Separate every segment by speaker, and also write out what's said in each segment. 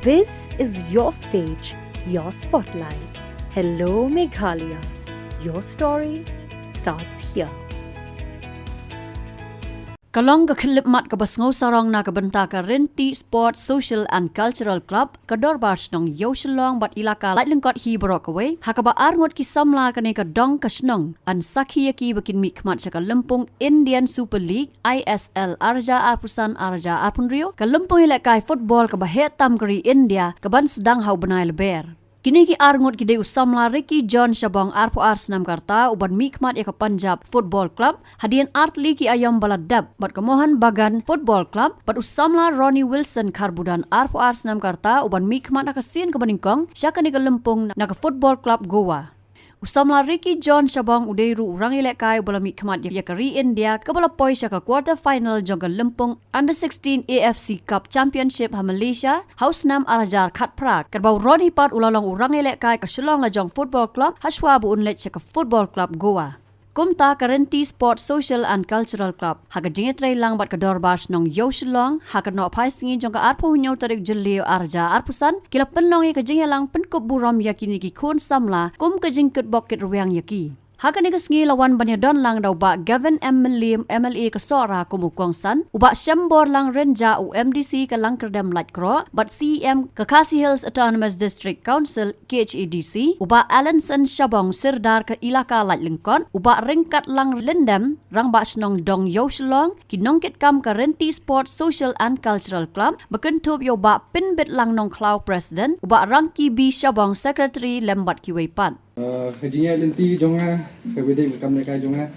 Speaker 1: This is your stage, your spotlight. Hello, Meghalaya. Your story starts here.
Speaker 2: Kalong ka khilip mat ka basngaw sarong na kabanta ka Renti Sports Social and Cultural Club kador bars nong Yoshilong bat ilaka laitlengkot hi borok away hakaba arngot ki samla ka ne ka dong ka snong an sakhiya ki bakin mi khmat sa ka Lempung Indian Super League ISL Arja Apusan Arja Apunrio ka Lempung ilakai football ka bahet tam kari India ka ban sedang hau benai leber. Kini ki arngot ki de usamla Ricky John Shabong Arpo Arsenam Karta uban mikmat ya ke Punjab Football Club hadian artli ki ayam baladab bat kemohan Bagan Football Club bat usamla Ronnie Wilson Karbudan Arpo Arsenam Karta uban mikmat nak sin ke Baningkong syaka ni ke Lempung nak Football Club Goa. Usamla Ricky John Shabong udairu urang ilekai bola mikmat ya kari India ke bola poi syaka quarter final jong ke Lempung Under 16 AFC Cup Championship ha Malaysia House Nam Arajar Khat Prak kerbau Ronnie Pat ulalong urang ilekai ke Shillong la jong Football Club haswa bu unlet syaka Football Club Goa. Kumta ka Renti Sports Social and Cultural Club haga jingetray lang bat ka dorbars nong Yoshilong haga no pai singi jong ka arpo hunyaw tarik jelio Arja Arpusan kila penlong ka jingelang penkup buram yakini ki kun samla kum ka jingkut bokit ruang yaki. Haga ni kasngi lawan banyadon lang daw ba Gavin M. Lim MLA kasora kumukong san uba syambor lang renja u MDC ka lang kerdem light kro but CM ka Khasi Hills Autonomous District Council KHADC uba Alanson Shabong Sirdar ka ilaka light lingkon uba ringkat lang lendem rang ba snong dong Yoshilong kinongkit kam ka Renti Sports Social and Cultural Club bakentub yo ba pinbit lang nong Cloud President uba Rangki B Shabong Secretary lembat kiwaipan.
Speaker 3: Hajinya lenti jonga kabede kam leka jonga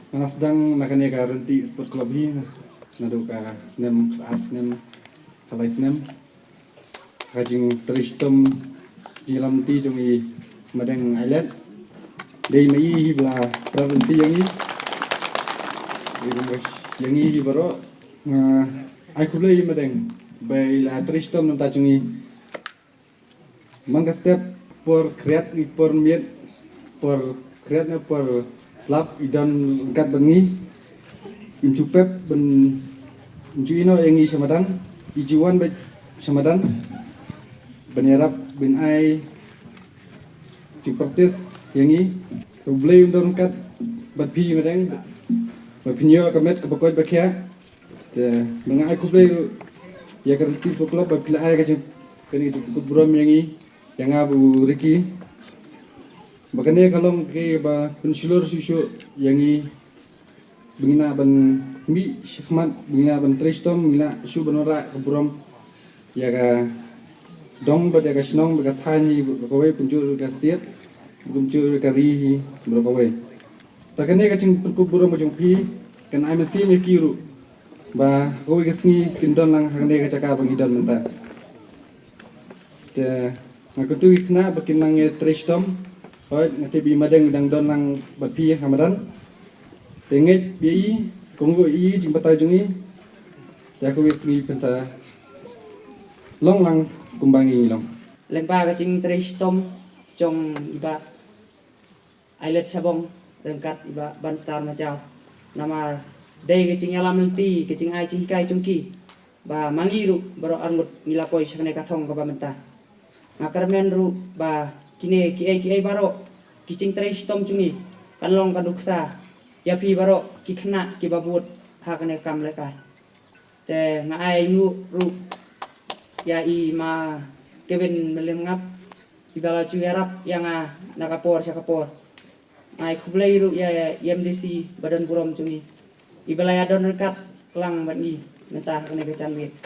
Speaker 3: mana sedang makan ka Renti Sport Club hi nado ka snem art snem salai snem hajing tristom jilam ti jongi madang island dei mai hi bla praventi yangi yangi hi baro ai kublai madang bai la tristom nta jongi Mangga step por kreat ni por miet por kreat na por slap idan kat bengi injupep ben injuino engi samadan ijuan be samadan benyarap ben ai cipertis yangiублей undon kat bat pi madang bat pinyo kamet kabakot bakya te mengai kublei ya kan Renti Club bat pila ai ka kani tu kubram yangi yang abu Ricky makanya kalau ke ba pensilur susu yangi bingina ban mi syahmat bingina ban tristom bingina su banora keburam ya ka dong ba ya ka snong ba ka thani kowe penjur ka stiet penjur ka ri bro kowe takane ka cing kuburam jong pi kan ai mesti me kiru ba kowe ka singi kindon lang hangde ka caka bangidan menta te aku tu ikna bakin nang tristom hoy ngati bi madang dang don nang bapi hamadan tenget bi konggo i jimbata jungi ya ko wisni pensa long lang kumbangi long
Speaker 4: lempa ka cing tristom jong iba ailet sabong rengkat iba ban star macau nama dei ka cing alam nanti ka cing ai cing kai cungki ba mangiru baro arngut milapoi sakne kathong ka bamenta Makarmen ru ba kine ki baro kicing tristom cungi kanlong kaduksa ya pi baro kikna ki babut hakane kam leka te ngai nu ru ya i ma Kevin melengap ibala cu yarap yang nakapor sakapor ngai kublai ru ya MDC badan buram cungi ibala ya don rekat lang bani meta hakane kecamit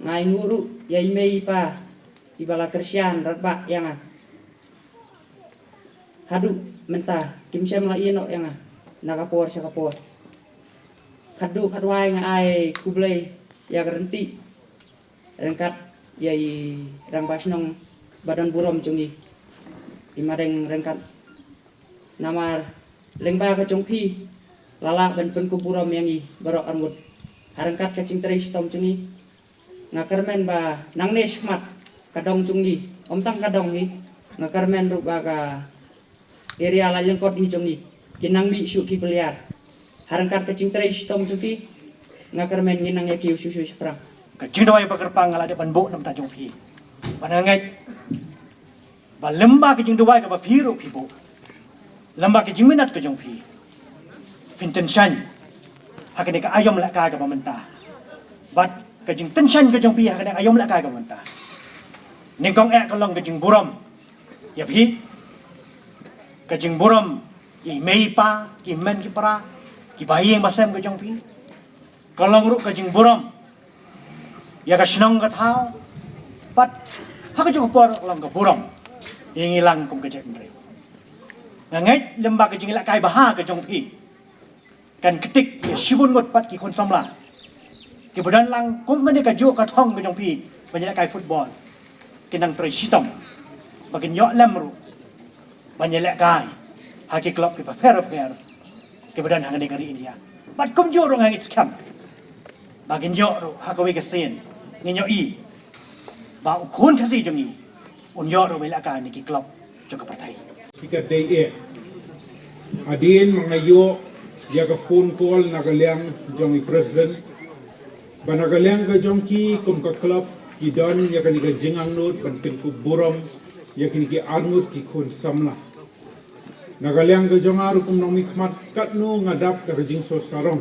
Speaker 4: ngai nguru ya imei pa ibala Krisian ratba yang hadu menta kimsem la ino yang nakapor sakapor kadu kadwai ngai kublai ya Renti rengkat yai rang basnong badan buram cungi imadeng rengkat namar lengba ka cungpi lala ben pen kuburam yangi baro armut harengkat ka cing tristom cungi ngakermen ba nang nesmat kadong cungi omtang kadong ni ngakarmen rupa ka area lalang kot hi cungi kinang bi su ki peliar harangkat kecing trai stom cungi ngakarmen nginang ya ki susu seprang
Speaker 5: ka jingdawai bakarpang ngala de banbo nam ta jong phi banangai ba lamba ke jingdawai ka ba phiro phi bo lamba ke jingminat ka jong phi fintensan hakane ka ayom la ka ba menta bat ka jing tensan ka jong phi hakane ayom la ka menta ningkong ka long ka jing buram ya phi ka jing buram i mei pa ki men ki para ki bayeng basem ka jong phi kalong ru ka jing buram ya ka sinong ka thao pat ha ka jong por lang ka buram yang hilang kum ka jek mre ngai lemba ka jing la kai baha ka jong phi kan ketik ya sibun ngot pat ki kon samla ki badan lang kum mene ka jo ka thong ka jong phi banyak kai football kinang tre sitom bakin yo lemru banyak kai haki klub ki pa per ki badan hang negari India pat kum jo ro ngai scam bakin yo ro hakawe ka sen nginyo i ba ukun kasi jong i un yo ro bela ka ni ki klub jo ka partai
Speaker 6: Sikat day adin mga yo ya ka phone call nagaliang jong i president ba nagaliang ka jong ki kum ka club ki don ya ka ni ka jingang not ban pin ku buram ya ki arngut ki kun samla nagaliang ka jong aru kum nong mikmat kat no ngadap ka jing so sarong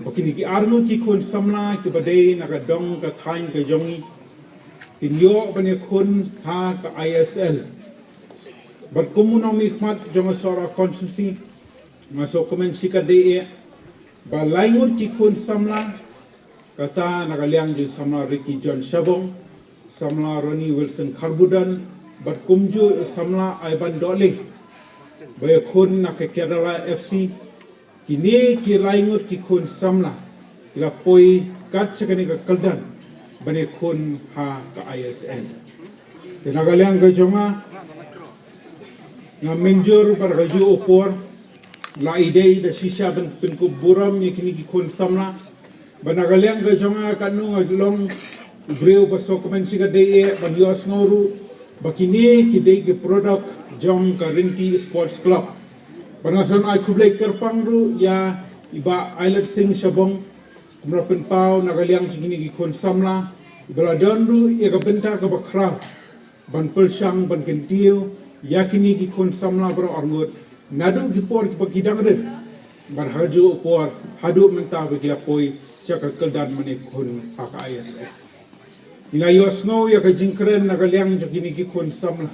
Speaker 6: bakini ki arngut ki kun samla ki badai nagadong ka thain ka jongi kinyo bane kun ha ka ISL bat kumunong mikmat jong sora constituency masuk komen sikat de ba laingut ki kun samla kata nagaliang jing samla Ricky John Shabong samla Ronnie Wilson Karbudan bat kumju samla Ivan Doling ba kun na ke Kerala FC kini ki laingut ki kun samla kila poi kat sekani ka kaldan bane kun ha ka ISN nagaliang ga jonga nga menjur par gaju opor la idei da shisha ben pin ku buram ye kini ki kun samla banagaliang ga jonga kanu long breu baso komen siga de ban yos ngoru bakini ki de ki product jong ka Rinti Sports Club Banasan ay kublay kerpang ru ya iba Islet Sing Shabong kumrapin pau nagaliang chingini ki kun samla ibala don ru ya ka benta ka bakra ban pelsyang ban kentiu yakini ki kun samla bro arngut nadu ki por ki pakidang red bar haju por hadu menta be kila poi siaka keldan mane kun pak ISL ila yosno ya ka jingkren nagaliang chingini ki kun samla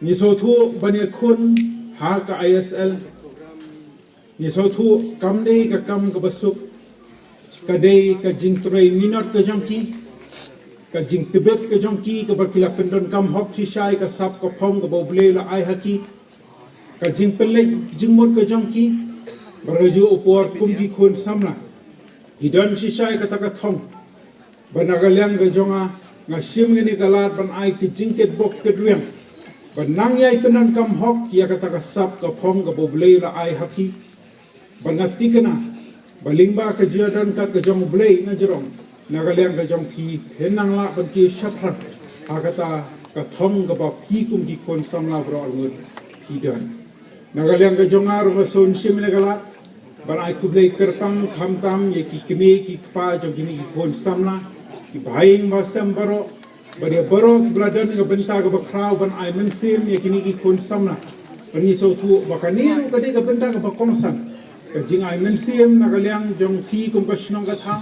Speaker 6: ni sotu bane kun ha ka ISL ni sotu kamde ka kam ka basuk kadai ka jingtrei minot ka jongki ka jing tibet ka jongki ka bakila pendon kam hok chi shai ka sap ka phong ka boble la ai haki ka jing pele jingmot ka jongki baraju upor kumki khun samla gidon chi shai ka taka thong banagaliang ka jonga nga sim ngini kalat ban ai ki jingket bok ka duang Banang yai penan kam hok ya kata kasap ka pong ka boblay la ay haki banati kana balingba ka jiadan ka jong blay na jerong nagaliang ka jong ki henang la ban ki shapran akata ka thong ka ba ki kum ki kon samla bro ngut ki dan nagaliang ka jong ar ma son sim nagala ban ai kublay kertang khamtam ye ki kme ki pa jong ki kon samla ki bhaing ma sambaro Badia baro ki bladan ka benta ka bakrau ban ai mensim ye kini ki kun samna pani so tu bakani ka de ka benta ka bakongsan ka jing ai mensim nagaliang jong ki kum ka shnong ka tha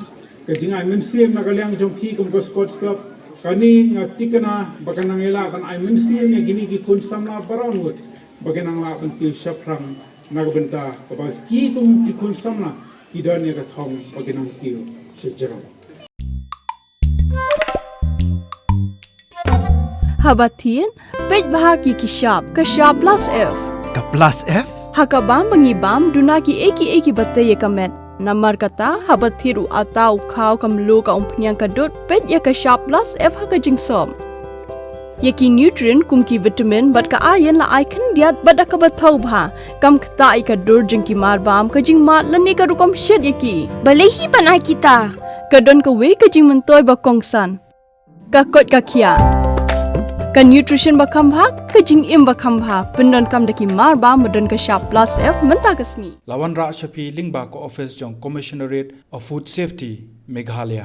Speaker 6: ka jing ai mensim nagaliang jong ki kum ka sports club kani ngatikana bakanang ela ban ai mensim ye kini ki kun samna baron gut bakanang la ban ki shaprang nagbenta ka ba ki kum ki kun samna ki dan ye ka thong bakanang ki sejero
Speaker 7: Habatin, pej bahagi kishap, kashap plus F.
Speaker 8: Ka plus F?
Speaker 7: Hakabam bangibam, dunaki eki batay kamet. Namar kata, habathiru atau kau kamlu ka umpnyang kadut, pej ya kashap plus F hakajing som. Yaki nutrient kumki vitamin, bat ka ayan la ikan diat bat akabatau bha. Kam kata ikadur jengki marbam, kajing mat lani karukam shed yaki.
Speaker 9: Balehi panai kita.
Speaker 7: Kadon ka we kajing mentoy bakongsan. Kakot kakia. Ka nutrition bakam bha ka jing im bakam bha pendon kam daki mar ba modon ka sharp plus F menta kasni
Speaker 8: Lawan Ra Shafi Lingba ko office jong Commissionerate of Food Safety Meghalaya